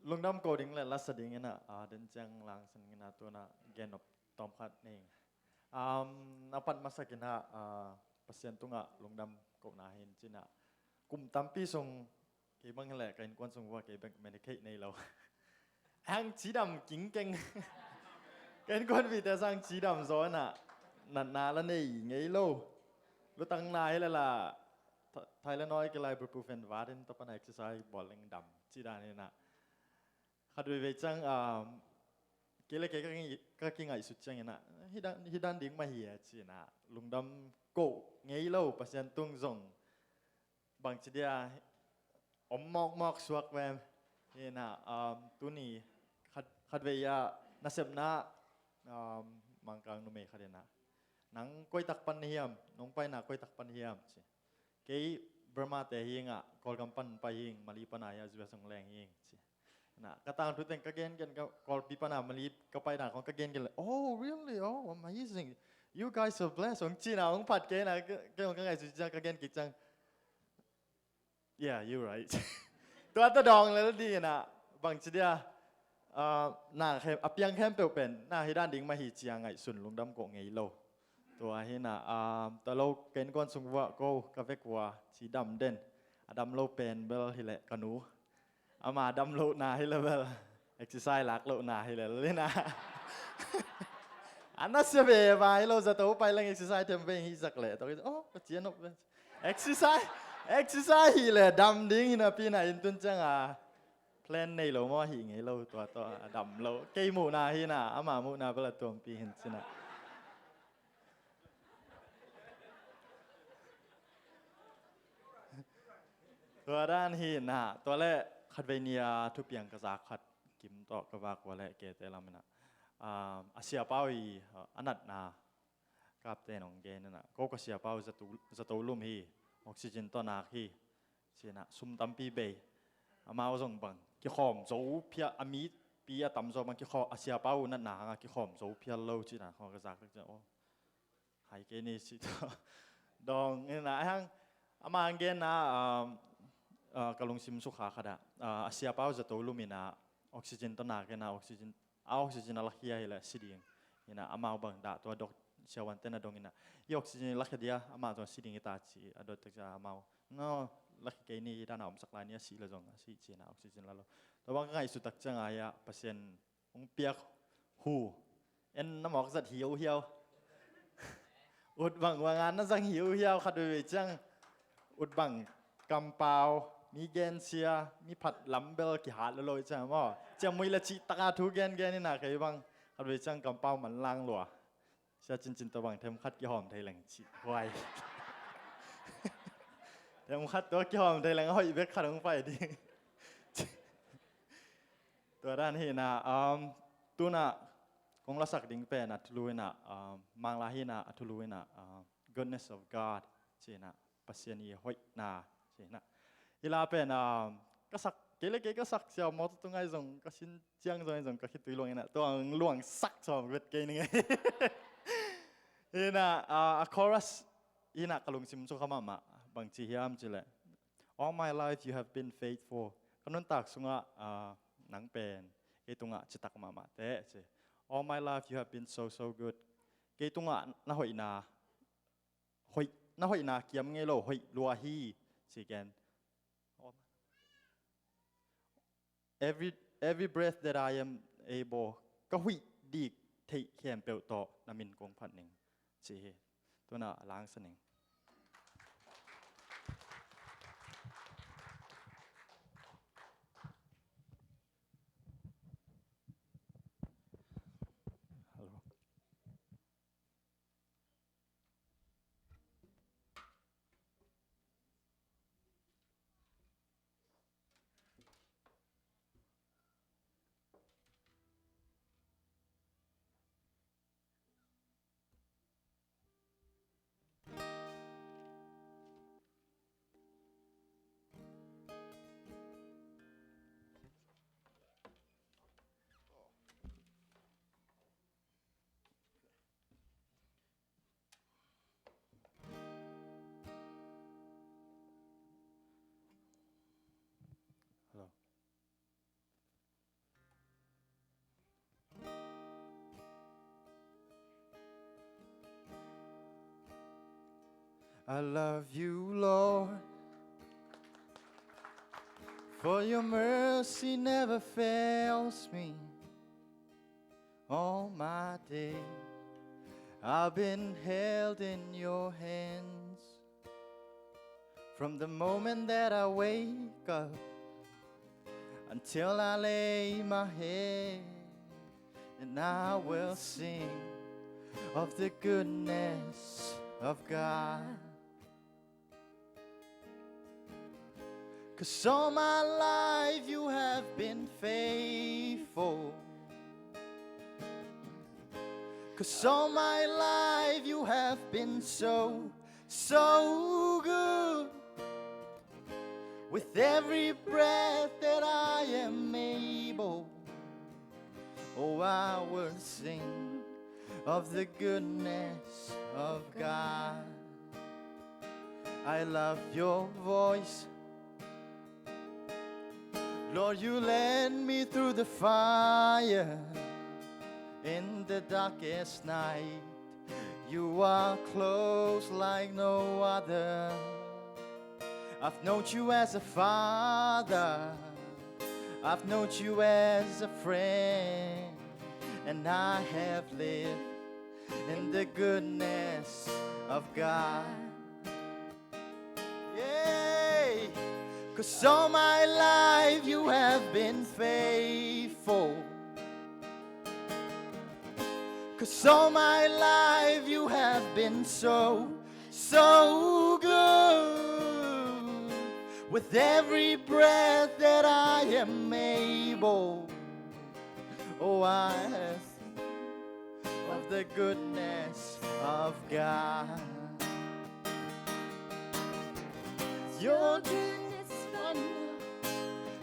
lung dam coding le las ding ina den jang lang san ina to na gen op tom khat ning napat masa kina pasien tunga lung dam ko na hin china kum tampi song ke bang le kain kwan song wa ke bang medicate nei lo hang chi dam king keng kain kwan vi ta sang chi dam zo naนันนาละนี่ไงโลรู้ตั้งนายแล้วล่ะไทยละน้อยก็เลยประพฤติวาดินต่อไปในเอ็กซ์ไซส์บอลลิงดำจีดานี่นะขัดไปจังเกล้เกก็กินไงสุดจังนะฮิดันดิ้งมาเหียจีนะลุงดำโกไงโลปัศยันตุงซงบางจีเดียอมมอกสวกแวมนี่นะตัวนี้ขัดไปนัสเซบนะมังกรนุเมฆเดนะนังก้อยตักปันเฮียมน้องไปนักก้อยตักปันเฮียมสิเกี่ยบรมาเตหิงกอลกัมปันไปหิงมาลีปนายาจุดส่งแรงหิงสินะกระตังทุกแต่งกระเกนกันกอลปีปนามาลีก็ไปนักของกระเกนกันเลย oh really oh amazing you guys are blessed ของจีน่ะของผัดเกนนะก็ของกระไงสุดจังกระเกนกิจจัง yeah you right ตัวดองเลยแล้วดีนะบางทีเดียน่าเข้มอับยังเข้มเปลวเป็นน่าให้ด้านดิ่งมาหีเจียงไงสุนลุงดำโกงไงโลตัวเห็นตะโลเกณฑ์ก้อนสงวะโกกาเฟกัวสีดำเด่นดำโลเป็นเบลฮิเลกนูอามาดำโลนาฮิเลเบลเอ็กซ์ไซส์หลักโลนาฮิเลเลยนะอันนั้นเสียเบย์ไปเราจะตัวไปเล่นเอ็กซ์ไซส์เต็มไปฮิสักเลยตัวก็โอ้ก็เจียนออกเอ็กซ์ไซส์ฮิเลดำดิ่งนะพี่น่ะอินตุนจังเพลนในโลมอหิงไงโลตัวดำโลเกยมูนาฮินะอามามูนาเปล่าตัวปีเห็นสินะตัวด้านหินนะตัวแรกขัดเวเนียทุบยังกระซักขัดกิมต่อกระบากว่าแหละเกตเตลามินะอาเซียเป้าอีอันนัดนากับเตนองเกนนะก็เซียเป้าจะตูลุ่มฮีออกซิเจนต้นนาฮีเสียนะซุ่มตั้มปีเบย์อามาส่งบังกี่ขอมโซ่เพียอามีปีอาตั้มโซ่บังกี่ขออาเซียเป้านั่นนากี่ขอมโซ่เพียโลจีนะของกระซักจะโอ้หายเกนี่สิดองนี่นะฮังอามาเกนนะกลงซิมสุขาขดาอาเซียเป้าจะโตลุมินาออกซิเจนต้นนาเกนะออกซิเจนออกซิเจนลักเฮียเลยสิดิงนี่นะอามาบังดาตัวดอกเชวันเตนดงนี่นะยออกซิเจนลักเดียอามาตัวสิดิงตาจีอดตักจะอามาเนาะลักเกนี่ด้านอมสักลายนี้สิละจงสิจีนะออกซิเจนละลแต่ว่าไงสุดตักจังไงเปอร์เซ็นต์องเปียกหูเอ็นน้ำหมอกสัตว์หิวเหี่ยวอุดบังว่างานนั่นสังหิวเหี่ยวขัดด้วยจังอุดบังกำเปล่ามีเกนเซียมีผัดลำเบลกี่หาดเลยใช่ไหมจะมีละจิตาทุกเกนนี่นะใครบ้างขัดไปจังกำเปล่ามันล่างหลัวเสียจินตะวังเทมคัดกี่หอมไทยแหล่งจิไวเทมคัดตัวกี่หอมไทยแหล่งห้อยเบ็ดขัดลงไปดิตัวด้านนี้นะตัวน่ะคงรักษาดิ่งเป็นอัตลุยนะมังลาฮีนะอัตลุยนะ goodness of God ใช่นะปัสยานีห้อยนาใช่นะเวลาเป็นก็สักเกล็ดก็สักเสียมอตตรงไงส่งก็ชิ้นเจียงส่งไงส่งก็คิดตัวลงนี่นะตัวลวงสักสองเวทเกนี่ไงนี่นะคอรัสนี่นะกลงซิมสุขมามาบางทีเฮียมจิเลย all my life you have been faithful ก็นั่นตักสุงะหนังเป็นไอ้ตรงอ่ะจิตักมาเตะใช่ all my life you have been so good ไอ้ตรงอ่ะน่าหอยนาหอยน่าหอยนาเกี่ยมไงโลหอยลัวฮีสิแกนevery breath that I am able ก็หุยดีเทเขียนเปลต่อนามินกงพันหนึ่งสิตัวน่ะล้างสนิง I love you, Lord, for your mercy never fails me. All my day I've been held in your hands. From the moment that I wake up until I lay my head, and I will sing of the goodness of God. 'Cause all my life you have been faithful. 'Cause all my life you have been so good. With every breath that I am able, oh, I will sing of the goodness of God. I love your voice. Lord, you led me through the fire in the darkest night. You are close like no other. I've known you as a father, I've known you as a friend, and I have lived in the goodness of God. Yay! 'Cause all my life you have been faithful. 'Cause all my life you have been so good. With every breath that I am able, oh, I sing of the goodness of God. Your goodness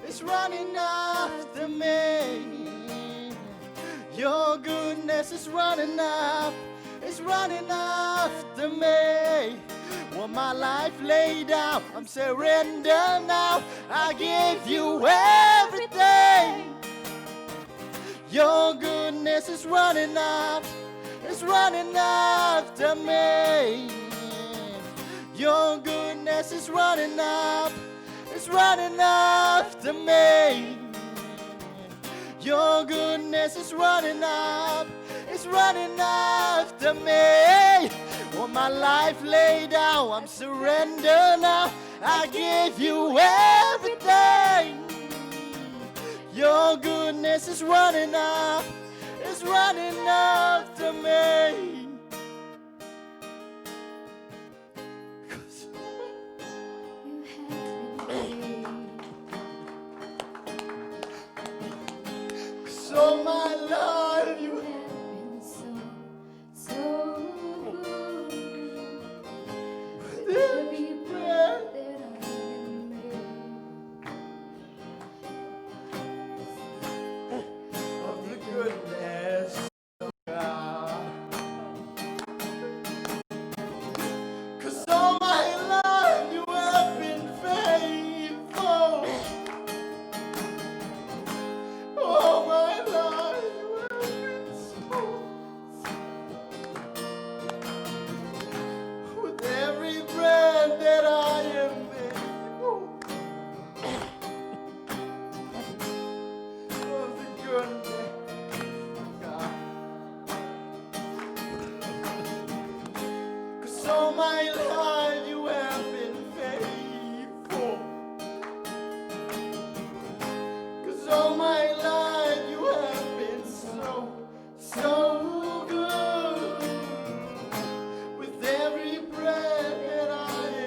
is running after me. Your goodness is running after me. Want my life laid down, I'm surrendered now. I give you everything. Your goodness is running after me. Your goodness is running after me. Your goodness is running after me. Want my life laid down, I'm surrendered now. I give you everything. Your goodness is running after me. So my life you have been so good. With every breath that I am made, of the goodness of God. 'Cause all my life you have been faithful. All my life you have been so. With every breath that I am able, of the goodness of God. 'Cause all my life you have been faithful. 'Cause all my life you have been so good. With every breath that I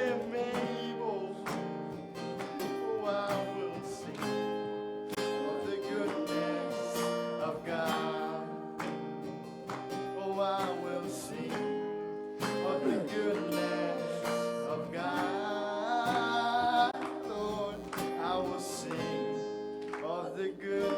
am able, oh, I will sing of the goodness of God. Oh, I will sing of the goodness of God. Lord, I will sing of the good.